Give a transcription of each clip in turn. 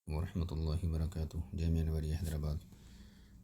ورحمۃ اللہ وبرکاتہ۔ جامعہ نوریہ حیدرآباد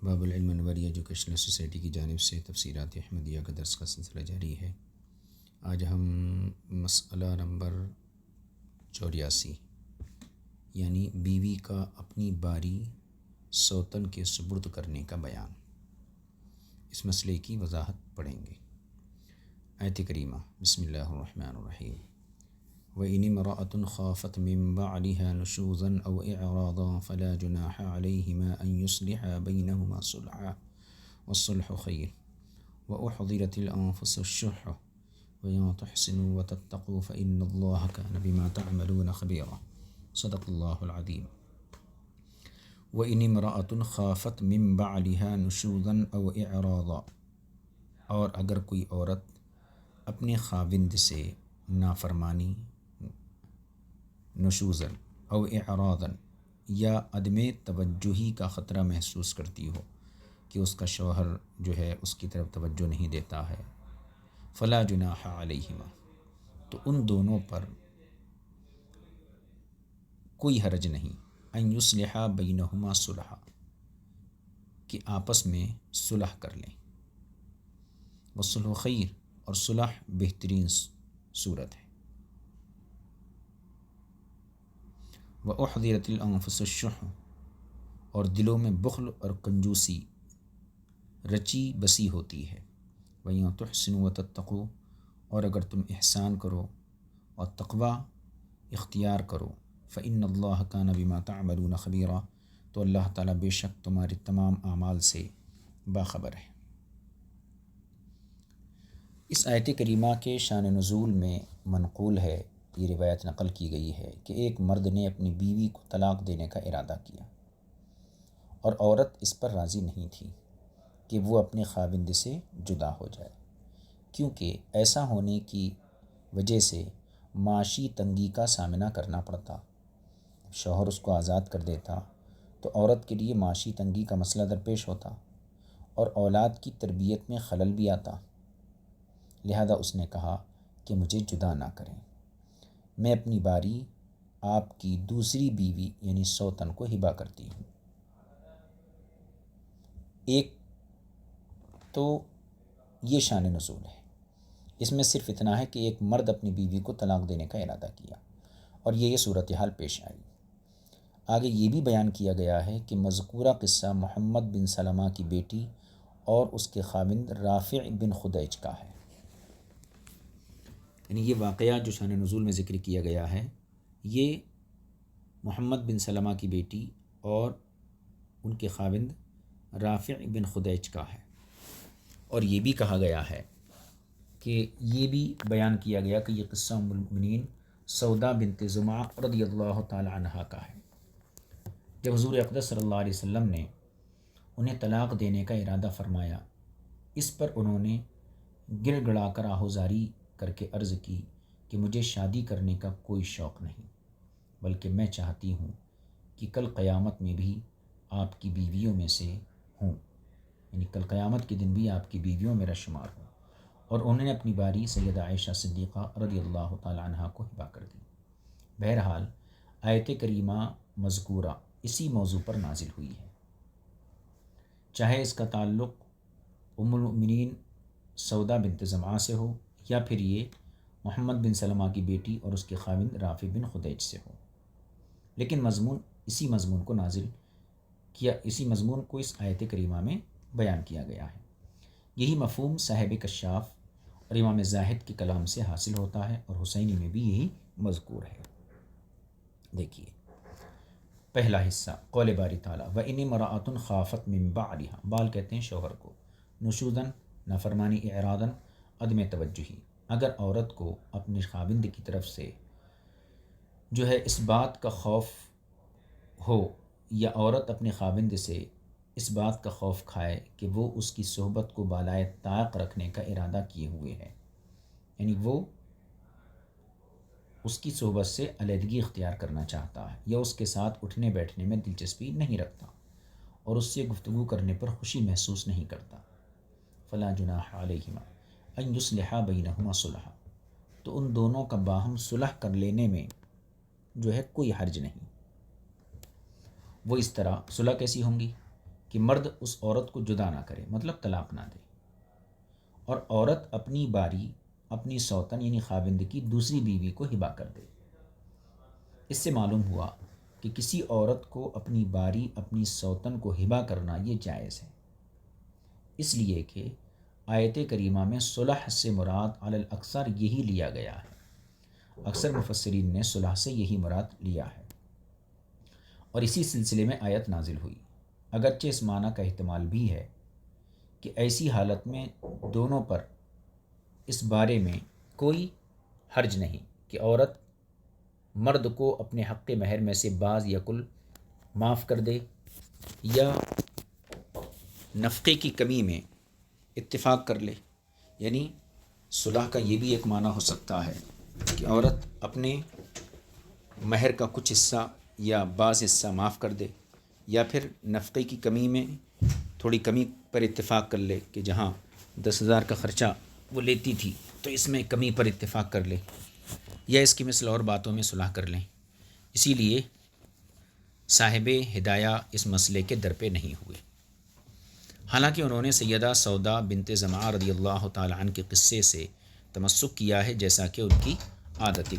باب العلم نوری ایجوکیشنل سوسائٹی کی جانب سے تفسیرات احمدیہ کا درس کا سلسلہ جاری ہے۔ آج ہم مسئلہ نمبر 84 یعنی بیوی کا اپنی باری سوتن کے سپرد کرنے کا بیان، اس مسئلے کی وضاحت پڑھیں گے۔ آیت کریمہ بسم اللہ الرحمن الرحیم۔ وَإِنِ امْرَأَةٌ خَافَتْ مِنْ بَعْلِهَا نُشُوزًا أَوْ إِعْرَاضًا فَلَا جُنَاحَ عَلَيْهِمَا أَنْ يُصْلِحَا بَيْنَهُمَا صُلْحًا وَالصُّلْحُ خَيْرٌ وَأُحْضِرَتِ الْأَنْفُسُ الشُّحَّ وَإِنْ تُحْسِنُوا وَتَتَّقُوا فَإِنَّ اللَّهَ كَانَ بِمَا تَعْمَلُونَ خَبِيرًا۔ صدق اللہ العظیم۔ وَإِنِ امْرَأَةٌ خَافَتْ مِنْ بَعْلِهَا نُشُوزًا أَوْ إِعْرَاضًا، اور اگر کوئی عورت اپنے خاوند سے نافرمانی، نشوزن او اعراضن یا عدم توجہی کا خطرہ محسوس کرتی ہو کہ اس کا شوہر جو ہے اس کی طرف توجہ نہیں دیتا ہے، فلا جناح علیہما، تو ان دونوں پر کوئی حرج نہیں، ان یصلحا بینہما صلحا، کہ آپس میں صلح کر لیں، والصلح خیر، اور صلح بہترین صورت ہے، وَأُحْضِرَتِ الْأَنفُسُ الشُّحَّ، اور دلوں میں بخل اور کنجوسی رچی بسی ہوتی ہے، وَإِن تُحْسِنُوا وَتَتَّقُوا، اور اگر تم احسان کرو اور تقوی اختیار کرو، فَإِنَّ اللَّهَ كَانَ بِمَا تَعْمَلُونَ خَبِيرًا، تو اللہ تعالیٰ بے شک تمہارے تمام اعمال سے باخبر ہے۔ اس آیت کریمہ کے شان نزول میں منقول ہے، یہ روایت نقل کی گئی ہے کہ ایک مرد نے اپنی بیوی کو طلاق دینے کا ارادہ کیا اور عورت اس پر راضی نہیں تھی کہ وہ اپنے خاوند سے جدا ہو جائے، کیونکہ ایسا ہونے کی وجہ سے معاشی تنگی کا سامنا کرنا پڑتا۔ شوہر اس کو آزاد کر دیتا تو عورت کے لیے معاشی تنگی کا مسئلہ درپیش ہوتا اور اولاد کی تربیت میں خلل بھی آتا، لہذا اس نے کہا کہ مجھے جدا نہ کریں، میں اپنی باری آپ کی دوسری بیوی یعنی سوتن کو ہبہ کرتی ہوں۔ ایک تو یہ شان نزول ہے، اس میں صرف اتنا ہے کہ ایک مرد اپنی بیوی کو طلاق دینے کا ارادہ کیا اور یہ صورتحال پیش آئی۔ آگے یہ بھی بیان کیا گیا ہے کہ مذکورہ قصہ محمد بن سلمہ کی بیٹی اور اس کے خاوند رافع بن خدیج کا ہے، یعنی یہ واقعہ جو شان نزول میں ذکر کیا گیا ہے یہ محمد بن سلمہ کی بیٹی اور ان کے خاوند رافع بن خدیج کا ہے، اور یہ بھی کہا گیا ہے کہ یہ بھی بیان کیا گیا کہ یہ قصہ ام المؤمنین سودا بنت زمعہ رضی اللہ تعالی عنہا کا ہے۔ جب حضور اقدس صلی اللہ علیہ وسلم نے انہیں طلاق دینے کا ارادہ فرمایا، اس پر انہوں نے گڑ گڑا کر آہوزاری کر کے عرض کی کہ مجھے شادی کرنے کا کوئی شوق نہیں، بلکہ میں چاہتی ہوں کہ کل قیامت میں بھی آپ کی بیویوں میں سے ہوں، یعنی کل قیامت کے دن بھی آپ کی بیویوں میرا شمار ہوں، اور انہوں نے اپنی باری سیدہ عائشہ صدیقہ رضی اللہ تعالی عنہا کو ہبہ کر دی۔ بہرحال آیت کریمہ مذکورہ اسی موضوع پر نازل ہوئی ہے، چاہے اس کا تعلق ام المؤمنین سودا بنت زمعہ سے ہو یا پھر یہ محمد بن سلمہ کی بیٹی اور اس کے خاوند رافع بن خدیج سے ہو، لیکن اسی مضمون کو اس آیت کریمہ میں بیان کیا گیا ہے۔ یہی مفہوم صاحب کشاف اور امام زاہد کے کلام سے حاصل ہوتا ہے، اور حسینی میں بھی یہی مذکور ہے۔ دیکھیے پہلا حصہ قول باری تعالیٰ وَإِنِ امْرَأَةٌ خَافَتْ مِنْ بَعْلِهَا، بال کہتے ہیں شوہر کو، نشوزن نافرمانی، اعراضن عدم توجہی، اگر عورت کو اپنے خاوند کی طرف سے جو ہے اس بات کا خوف ہو، یا عورت اپنے خاوند سے اس بات کا خوف کھائے کہ وہ اس کی صحبت کو بالائے طاق رکھنے کا ارادہ کیے ہوئے ہے، یعنی وہ اس کی صحبت سے علیحدگی اختیار کرنا چاہتا ہے یا اس کے ساتھ اٹھنے بیٹھنے میں دلچسپی نہیں رکھتا اور اس سے گفتگو کرنے پر خوشی محسوس نہیں کرتا، فلا جناح علیہما ان یصلحا بینہما صلحا، تو ان دونوں کا باہم صلح کر لینے میں جو ہے کوئی حرج نہیں۔ وہ اس طرح صلح کیسی ہوں گی کہ مرد اس عورت کو جدا نہ کرے، مطلب طلاق نہ دے، اور عورت اپنی باری اپنی سوتن یعنی خاوند کی دوسری بیوی کو ہبا کر دے۔ اس سے معلوم ہوا کہ کسی عورت کو اپنی باری اپنی سوتن کو ہبا کرنا یہ جائز ہے، اس لیے کہ آیت کریمہ میں صلح سے مراد علی الاکثر یہی لیا گیا ہے۔ اکثر مفسرین نے صلح سے یہی مراد لیا ہے، اور اسی سلسلے میں آیت نازل ہوئی۔ اگرچہ اس معنی کا احتمال بھی ہے کہ ایسی حالت میں دونوں پر اس بارے میں کوئی حرج نہیں کہ عورت مرد کو اپنے حق مہر میں سے بعض یا کل معاف کر دے، یا نفقے کی کمی میں اتفاق کر لے۔ یعنی صلح کا یہ بھی ایک معنی ہو سکتا ہے کہ عورت اپنے مہر کا کچھ حصہ یا بعض حصہ معاف کر دے، یا پھر نفقے کی کمی میں تھوڑی کمی پر اتفاق کر لے کہ جہاں 10,000 کا خرچہ وہ لیتی تھی تو اس میں کمی پر اتفاق کر لے، یا اس کی مثل اور باتوں میں صلح کر لیں۔ اسی لیے صاحب ہدایہ اس مسئلے کے در پہ نہیں ہوئے، حالانکہ انہوں نے سیدہ سودا بنت زمعہ رضی اللہ تعالی عنہ کے قصے سے تمسک کیا ہے، جیسا کہ ان کی عادت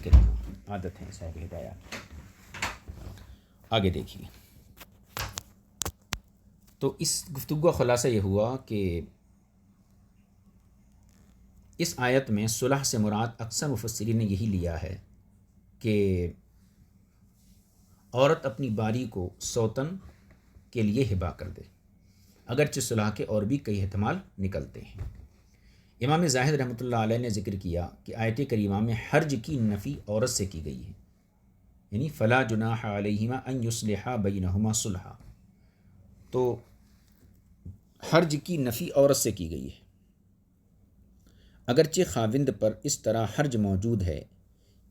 ہے صاحب ہدایہ۔ آگے دیکھیے، تو اس گفتگو کا خلاصہ یہ ہوا کہ اس آیت میں صلح سے مراد اکثر مفسرین نے یہی لیا ہے کہ عورت اپنی باری کو سوتن کے لیے ہبا کر دے، اگرچہ صلح کے اور بھی کئی احتمال نکلتے ہیں۔ امام زاہد رحمۃ اللہ علیہ نے ذکر کیا کہ آیت کریمہ میں حرج کی نفی عورت سے کی گئی ہے، یعنی فلا جناح علیہما ان یصلحا بینہما صلحا، تو حرج کی نفی عورت سے کی گئی ہے، اگرچہ خاوند پر اس طرح حرج موجود ہے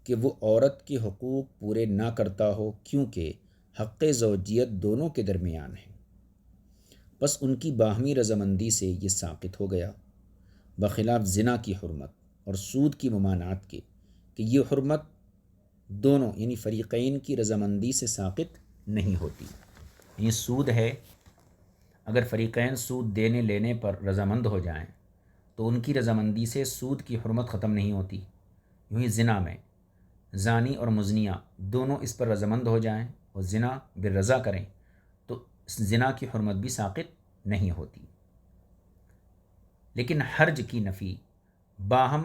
کہ وہ عورت کے حقوق پورے نہ کرتا ہو، کیونکہ حق زوجیت دونوں کے درمیان ہے، بس ان کی باہمی رضامندی سے یہ ساقط ہو گیا، بخلاف زنا کی حرمت اور سود کی ممانعت کے کہ یہ حرمت دونوں یعنی فریقین کی رضامندی سے ساقط نہیں ہوتی۔ یہ سود ہے، اگر فریقین سود دینے لینے پر رضامند ہو جائیں تو ان کی رضامندی سے سود کی حرمت ختم نہیں ہوتی۔ یوں ہی زنا میں زانی اور مزنیہ دونوں اس پر رضامند ہو جائیں اور زنا بالرضا کریں تو زنا کی حرمت بھی ساقط نہیں ہوتی۔ لیکن حرج کی نفی باہم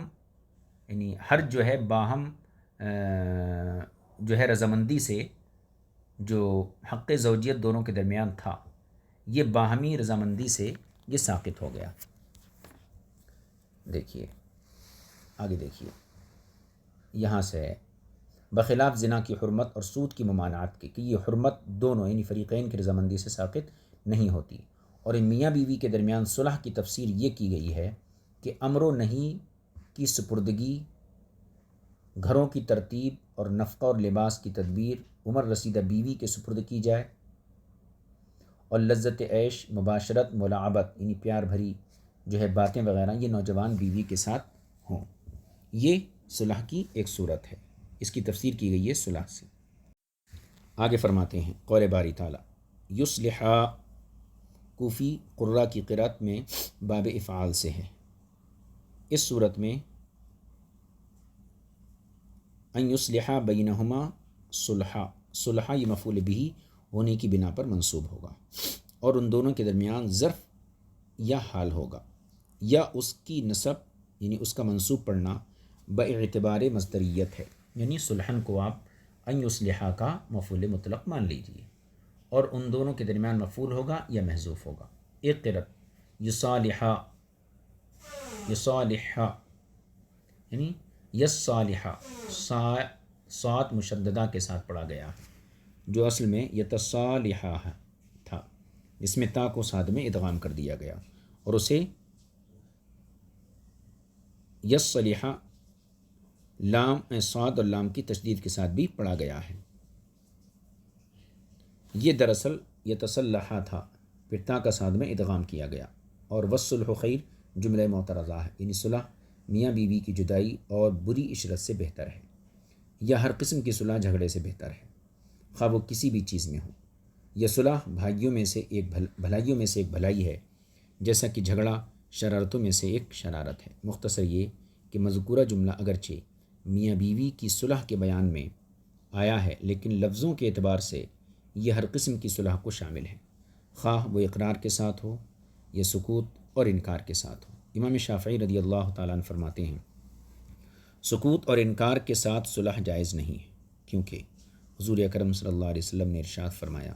یعنی حرج جو ہے باہم جو ہے رضامندی سے جو حق زوجیت دونوں کے درمیان تھا، یہ باہمی رضامندی سے یہ ساقط ہو گیا۔ دیکھیے آگے، دیکھیے یہاں سے بخلاف زنا کی حرمت اور سود کی ممانعت کی کہ یہ حرمت دونوں یعنی فریقین کی رضامندی سے ساقط نہیں ہوتی، اور ان میاں بیوی کے درمیان صلح کی تفسیر یہ کی گئی ہے کہ امر و نہی کی سپردگی، گھروں کی ترتیب اور نفقہ اور لباس کی تدبیر عمر رسیدہ بیوی کے سپرد کی جائے، اور لذت عیش، مباشرت، ملاعبت یعنی پیار بھری جو ہے باتیں وغیرہ یہ نوجوان بیوی کے ساتھ ہوں۔ یہ صلح کی ایک صورت ہے، اس کی تفسیر کی گئی ہے صلح سے۔ آگے فرماتے ہیں قول باری تعالیٰ یصلحا، کوفی قرہ کی قرأت میں باب افعال سے ہے۔ اس صورت میں ان یصلحا بینہما صلحا، صلحا یہ مفعول بہ ہونے کی بنا پر منصوب ہوگا، اور ان دونوں کے درمیان ظرف یا حال ہوگا، یا اس کی نصب یعنی اس کا منصوب پڑھنا باعتبار مصدریت ہے، یعنی صلحن کو آپ ان یصلحا کا مفعول مطلق مان لیجیے، اور ان دونوں کے درمیان مفعول ہوگا یا محذوف ہوگا۔ ایک قرأت یصالحا، یصالحا یعنی یصالحا، صاد مشددہ کے ساتھ پڑھا گیا ہے، جو اصل میں یتصالحا تھا، جس میں تا کو صاد میں ادغام کر دیا گیا، اور اسے یصلحا لام صاد اور لام کی تشدید کے ساتھ بھی پڑھا گیا ہے۔ یہ دراصل یتصلحا تھا، پھر تا کا صاد میں ادغام کیا گیا، اور والصلح خیر جملہ معترضہ ہے، یعنی صلح میاں بیوی کی جدائی اور بری عشرت سے بہتر ہے، یا ہر قسم کی صلح جھگڑے سے بہتر ہے، خواہ وہ کسی بھی چیز میں ہو۔ یہ صلح بھلائیوں میں سے ایک بھلائی ہے، جیسا کہ جھگڑا شرارتوں میں سے ایک شرارت ہے۔ مختصر یہ کہ مذکورہ جملہ اگرچہ میاں بیوی کی صلح کے بیان میں آیا ہے، لیکن لفظوں کے اعتبار سے یہ ہر قسم کی صلح کو شامل ہے، خواہ وہ اقرار کے ساتھ ہو یا سکوت اور انکار کے ساتھ ہو۔ امام شافعی رضی اللہ تعالیٰ عنہ فرماتے ہیں سکوت اور انکار کے ساتھ صلح جائز نہیں ہے، کیونکہ حضور اکرم صلی اللہ علیہ وسلم نے ارشاد فرمایا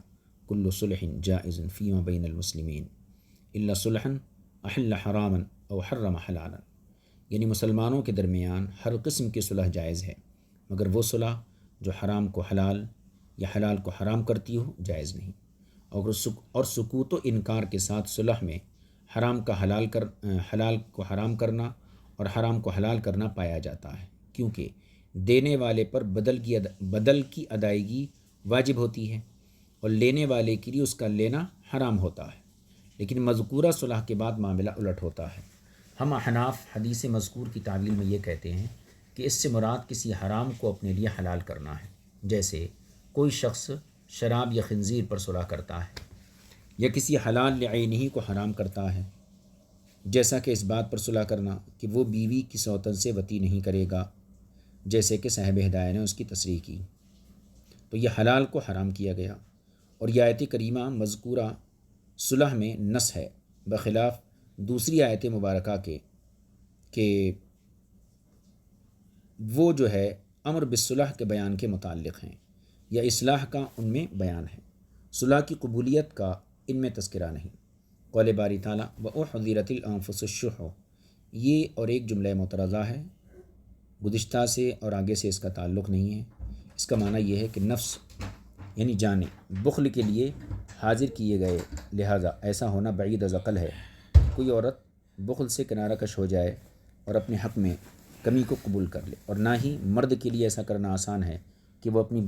کل صلح جائز فیما بین المسلمین الا صلحا احل حراما او حرم حلالا، یعنی مسلمانوں کے درمیان ہر قسم کی صلح جائز ہے، مگر وہ صلح جو حرام کو حلال یا حلال کو حرام کرتی ہو جائز نہیں۔ اور سکوت و انکار کے ساتھ صلح میں حرام کو حرام کرنا اور حرام کو حلال کرنا پایا جاتا ہے، کیونکہ دینے والے پر بدل کی ادائیگی واجب ہوتی ہے اور لینے والے کے لیے اس کا لینا حرام ہوتا ہے، لیکن مذکورہ صلح کے بعد معاملہ الٹ ہوتا ہے۔ ہم احناف حدیث مذکور کی تعویل میں یہ کہتے ہیں کہ اس سے مراد کسی حرام کو اپنے لیے حلال کرنا ہے، جیسے کوئی شخص شراب یا خنزیر پر صلح کرتا ہے، یا کسی حلال لعینہ کو حرام کرتا ہے، جیسا کہ اس بات پر صلح کرنا کہ وہ بیوی کی سوتن سے وطی نہیں کرے گا، جیسے کہ صاحب ہدایہ نے اس کی تصریح کی، تو یہ حلال کو حرام کیا گیا۔ اور یہ آیت کریمہ مذکورہ صلح میں نص ہے، بخلاف دوسری آیت مبارکہ کے کہ وہ جو ہے امر بالصلح کے بیان کے متعلق ہیں یا اصلاح کا ان میں بیان ہے، صلح کی قبولیت کا ان میں تذکرہ نہیں۔ قول باری تعالیٰ وَأُحْضِرَتِ الْأَنفُسُ الشُّحُّ، یہ اور ایک جملہ معترضہ ہے، گزشتہ سے اور آگے سے اس کا تعلق نہیں ہے۔ اس کا معنی یہ ہے کہ نفس یعنی جانیں بخل کے لیے حاضر کیے گئے، لہٰذا ایسا ہونا بعید از عقل ہے کہ کوئی عورت بخل سے کنارہ کش ہو جائے اور اپنے حق میں کمی کو قبول کر لے، اور نہ ہی مرد کے لیے ایسا کرنا آسان ہے کہ وہ اپنی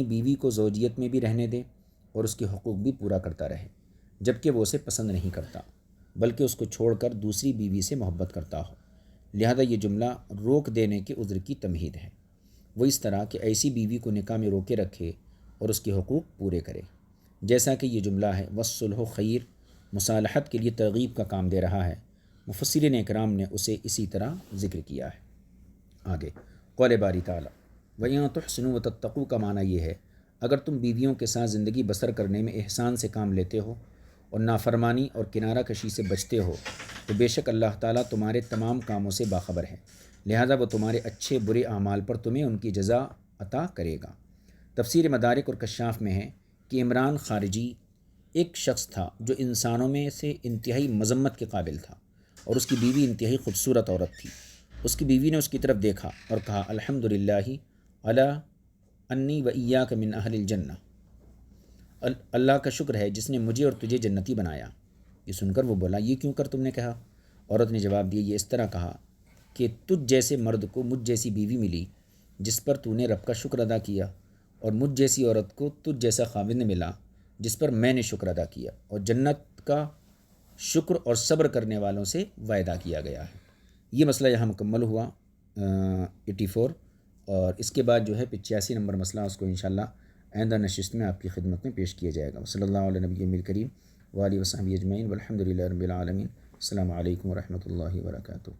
بیوی کو زوجیت میں بھی رہنے دے اور اس کے حقوق بھی پورا کرتا رہے، جبکہ وہ اسے پسند نہیں کرتا بلکہ اس کو چھوڑ کر دوسری بیوی سے محبت کرتا ہو۔ لہذا یہ جملہ روک دینے کے عذر کی تمہید ہے، وہ اس طرح کہ ایسی بیوی کو نکاح میں روکے رکھے اور اس کے حقوق پورے کرے، جیسا کہ یہ جملہ ہے والصلح خیر، مصالحت کے لیے ترغیب کا کام دے رہا ہے۔ مفسرین اکرام نے اسے اسی طرح ذکر کیا ہے۔ آگے قول باری تعالیٰ وَإِن تُحْسِنُوا وَتَتَّقُوا کا معنی یہ ہے اگر تم بیویوں کے ساتھ زندگی بسر کرنے میں احسان سے کام لیتے ہو اور نافرمانی اور کنارہ کشی سے بچتے ہو تو بے شک اللہ تعالیٰ تمہارے تمام کاموں سے باخبر ہے، لہذا وہ تمہارے اچھے برے اعمال پر تمہیں ان کی جزا عطا کرے گا۔ تفسیر مدارک اور کشاف میں ہے کہ عمران خارجی ایک شخص تھا جو انسانوں میں سے انتہائی مذمت کے قابل تھا، اور اس کی بیوی انتہائی خوبصورت عورت تھی۔ اس کی بیوی نے اس کی طرف دیکھا اور کہا الحمدللہ علی انی و ایاک من اہل الجنہ، اللہ کا شکر ہے جس نے مجھے اور تجھے جنتی بنایا۔ یہ سن کر وہ بولا یہ کیوں کر تم نے کہا؟ عورت نے جواب دیا یہ اس طرح کہا کہ تجھ جیسے مرد کو مجھ جیسی بیوی ملی جس پر تو نے رب کا شکر ادا کیا، اور مجھ جیسی عورت کو تجھ جیسا خاوند ملا جس پر میں نے شکر ادا کیا، اور جنت کا شکر اور صبر کرنے والوں سے وعدہ کیا گیا ہے۔ یہ مسئلہ یہاں مکمل ہوا 84، اور اس کے بعد جو ہے 85 نمبر مسئلہ اس کو انشاءاللہ آئندہ نشست میں آپ کی خدمت میں پیش کیا جائے گا۔ صلی اللہ علیہ نبی الکریم وآلہ وصحبہ اجمعین والحمد للہ رب العالمین۔ السلام علیکم ورحمۃ اللہ وبرکاتہ۔